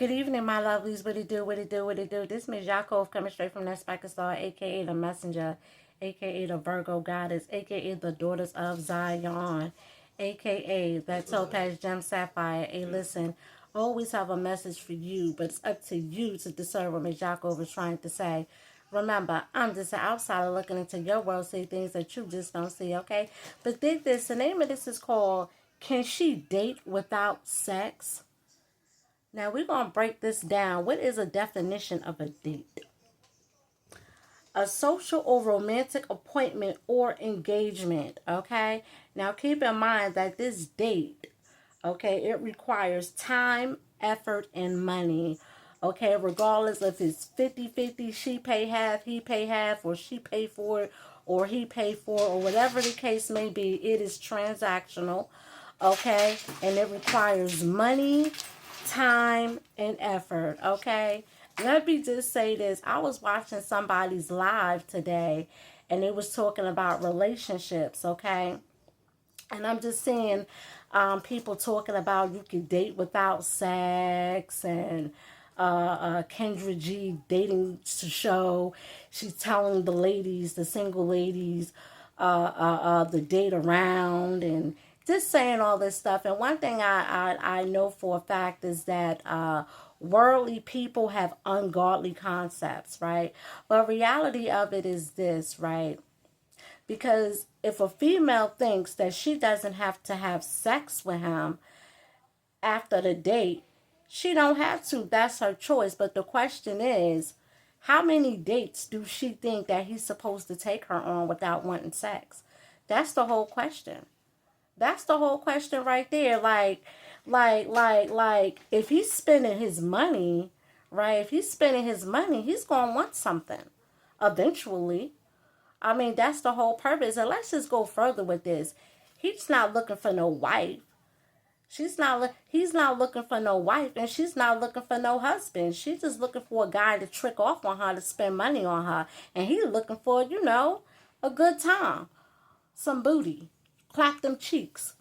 Good evening, my lovelies. What it do, what it do, what it do. This is Ms. Yaakov coming straight from that Pakistan, aka the Messenger, aka the Virgo Goddess, aka the Daughters of Zion, aka that Topaz Gem Sapphire. Hey, listen, always have a message for you, but it's up to you to discern what Ms. Yaakov is trying to say. Remember, I'm just an outsider looking into your world, see things that you just don't see, okay? But think this, the name of this is called Can She Date Without Sex? Now we're going to break this down. What is a definition of a date? A social or romantic appointment or engagement, okay? Now keep in mind that this date, okay, it requires time, effort, and money, okay? Regardless if it's 50-50, she pay half, he pay half, or she pay for it, or he pay for it, or whatever the case may be, it is transactional, okay? And it requires money, time, and effort, okay? Let me just say this. I was watching somebody's live today, and it was talking about relationships, okay? And I'm just seeing people talking about you can date without sex, and Kendra G dating show. She's telling the ladies, the single ladies, the date around, and just saying all this stuff. And one thing I know for a fact is that worldly people have ungodly concepts, right? But reality of it is this, right? Because if a female thinks that she doesn't have to have sex with him after the date, she don't have to. That's her choice. But the question is, how many dates do she think that he's supposed to take her on without wanting sex? That's the whole question. That's the whole question right there. Like, if he's spending his money, right? If he's spending his money, he's going to want something eventually. I mean, that's the whole purpose. And let's just go further with this. He's not looking for no wife. He's not looking for no wife, and she's not looking for no husband. She's just looking for a guy to trick off on her, to spend money on her. And he's looking for, a good time. Some booty. Clap them cheeks.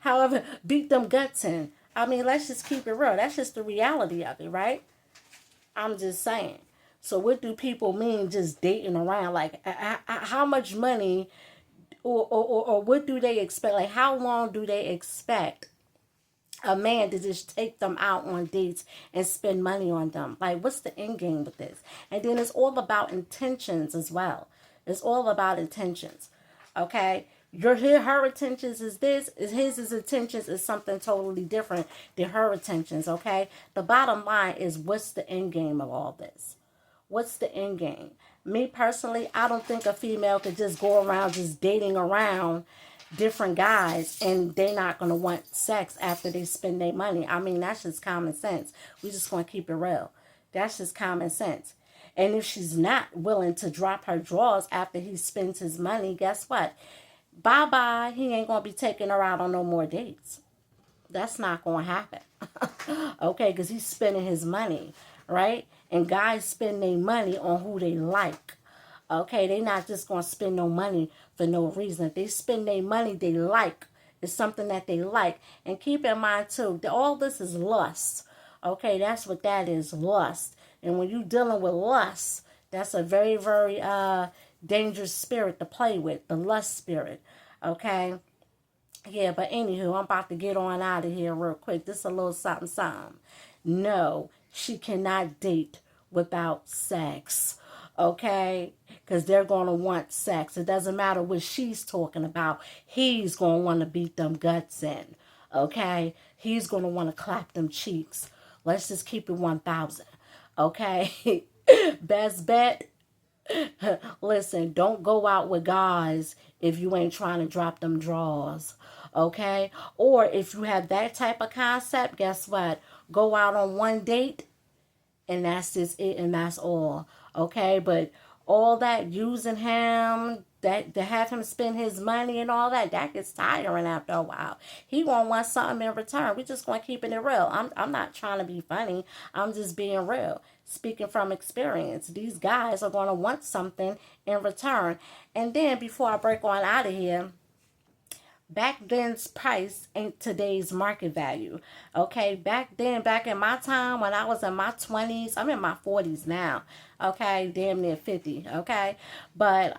However, beat them guts in. I mean, let's just keep it real. That's just the reality of it, right? I'm just saying. So what do people mean just dating around? Like, how much money or what do they expect? Like, how long do they expect a man to just take them out on dates and spend money on them? Like, what's the end game with this? And then it's all about intentions as well. It's all about intentions. Okay? Her intentions is this, is his intentions is something totally different than her intentions, okay? The bottom line is, what's the end game of all this? What's the end game? Me personally, I don't think a female could just go around just dating around different guys and they're not going to want sex after they spend their money. I mean, that's just common sense. We just going to keep it real. That's just common sense. And if she's not willing to drop her drawers after he spends his money, guess what? Bye-bye. He ain't going to be taking her out on no more dates. That's not going to happen. Okay, because he's spending his money, right? And guys spend their money on who they like. Okay, they not just going to spend no money for no reason. If they spend their money they like, it's something that they like. And keep in mind, too, that all this is lust. Okay, that's what that is, lust. And when you're dealing with lust, that's a very, very dangerous spirit to play with, the lust spirit. Okay? Yeah, but anywho, I'm about to get on out of here real quick. This is a little something, something. No, she cannot date without sex. Okay? Because they're going to want sex. It doesn't matter what she's talking about. He's going to want to beat them guts in. Okay? He's going to want to clap them cheeks. Let's just keep it 1,000. Okay? Best bet. Listen, don't go out with guys if you ain't trying to drop them draws. Okay? Or if you have that type of concept, guess what? Go out on one date and that's just it and that's all. Okay? But all that using him, that to have him spend his money and all that, that gets tiring after a while. He gonna want something in return. We just gonna keep it real. I'm not trying to be funny. I'm just being real. Speaking from experience, these guys are gonna want something in return. And then before I break on out of here, back then's price ain't today's market value. Okay, back then, back in my time when I was in my 20s, I'm in my 40s now. Okay, damn near 50. Okay, but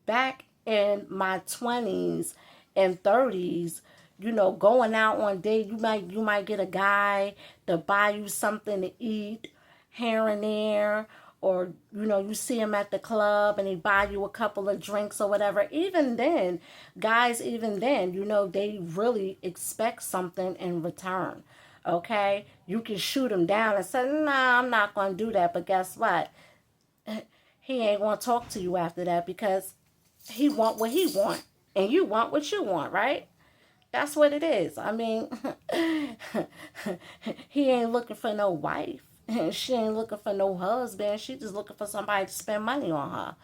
back in my 20s and 30s, you know, going out on date, you might get a guy to buy you something to eat here and there, or you know, you see him at the club and he buy you a couple of drinks or whatever. Even then, guys, even then, you know, they really expect something in return. Okay, you can shoot him down and say, nah, I'm not going to do that. But guess what, he ain't going to talk to you after that, because he want what he want and you want what you want, right? That's what it is. I mean, he ain't looking for no wife. She ain't looking for no husband. She just looking for somebody to spend money on her.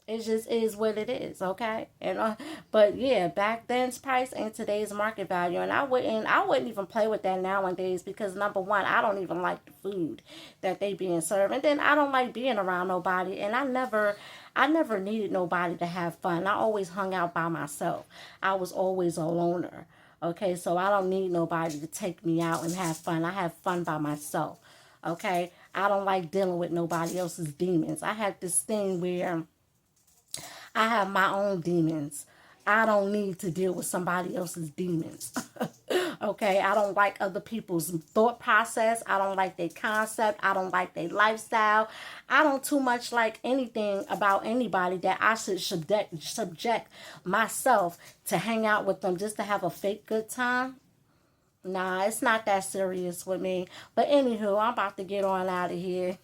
It just is what it is, okay? And but yeah, back then's price and today's market value, and I wouldn't even play with that nowadays, because number one, I don't even like the food that they being served, and then I don't like being around nobody, and I never needed nobody to have fun. I always hung out by myself. I was always a loner. Okay, so I don't need nobody to take me out and have fun. I have fun by myself. Okay, I don't like dealing with nobody else's demons. I had this thing where I have my own demons. I don't need to deal with somebody else's demons. Okay, I don't like other people's thought process. I don't like their concept. I don't like their lifestyle. I don't too much like anything about anybody that I should subject myself to hang out with them just to have a fake good time. Nah, it's not that serious with me. But anywho, I'm about to get on out of here.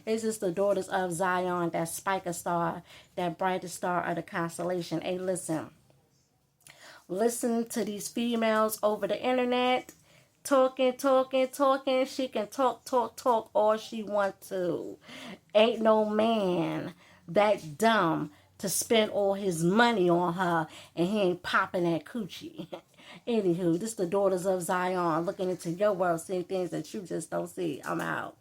It's just the daughters of Zion, that spiker star, that brightest star of the constellation. Hey, listen to these females over the internet. Talking, talking, talking. She can talk, talk, talk all she want to. Ain't no man that dumb to spend all his money on her and he ain't popping that coochie. Anywho, this is the daughters of Zion looking into your world, seeing things that you just don't see. I'm out.